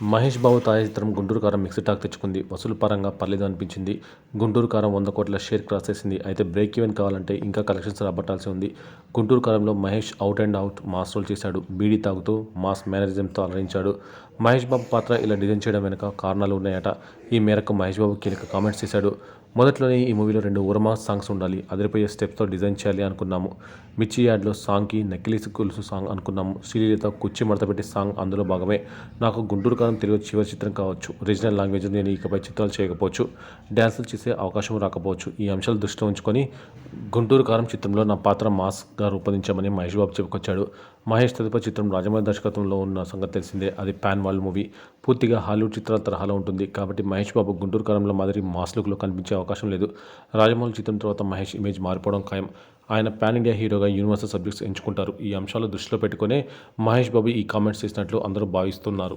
మహేష్ బాబు తాజా చిత్రం 'గుంటూరు కారం' మిక్స్డ్ టాక్ తెచ్చుకుంది. వసూలు పరంగా పర్లేదు అనిపించింది. 'గుంటూరు కారం' 100 కోట్ల షేర్ క్రాస్ చేసింది. అయితే బ్రేక్ ఈవెన్ కావాలంటే ఇంకా కలెక్షన్స్ రాబట్టాల్సి ఉంది. 'గుంటూరు కారం'లో Mahesh out and out mass role చేశాడు. బీడీ తాగుతూ మాస్ మేనరిజంతో అలరించాడు. మహేష్ బాబు పాత్ర ఇలా డిజైన్ చేయడం వెనుక కారణాలు ఉన్నాయట. ఈ మేరకు మహేష్ బాబు కీలక కామెంట్స్ చేశాడు. మొదట్లోనే ఈ మూవీలో 2 ఊరమాస్ సాంగ్స్ ఉండాలి. అదిరిపోయే స్టెప్స్తో డిజైన్ చేయాలి అనుకున్నాము. 'మిర్చి' యాడ్లో సాంగ్కి నకిలీ గొలుసు సాంగ్ అనుకున్నాము. శ్రీలీలతో కుర్చీ మడతపెట్టి సాంగ్ అందులో భాగమే. నాకు 'గుంటూరు కారం' తెలుగు చివరి చిత్రం కావచ్చు. రీజనల్ లాంగ్వేజ్లో నేను ఇకపై చిత్రాలు చేయకపోవచ్చు. డ్యాన్సులు చేసే అవకాశం రాకపోవచ్చు. ఈ అంశాలు దృష్టిలో ఉంచుకొని 'గుంటూరు కారం' చిత్రంలో నా పాత్ర మాస్గా రూపొందించామని మహేష్ బాబు చెప్పుకొచ్చాడు. మహేష్ తదుపరి చిత్రం రాజమౌళి దర్శకత్వంలో ఉన్న సంగతి తెలిసిందే. అది పాన్ వరల్డ్ మూవీ. పూర్తిగా హాలీవుడ్ చిత్రాల తరహాలో ఉంటుంది. కాబట్టి మహేష్ బాబు 'గుంటూరు కారం'లో మాదిరి మాస్ లుక్లో కనిపించే అవకాశం లేదు. రాజమౌళి చిత్రం తర్వాత మహేష్ ఇమేజ్ మారిపోవడం ఖాయం. ఆయన పాన్ ఇండియా హీరోగా యూనివర్సల్ సబ్జెక్ట్స్ ఎంచుకుంటారు. ఈ అంశాలు దృష్టిలో పెట్టుకునే మహేష్ బాబు ఈ కామెంట్స్ చేసినట్లు అందరూ భావిస్తున్నారు.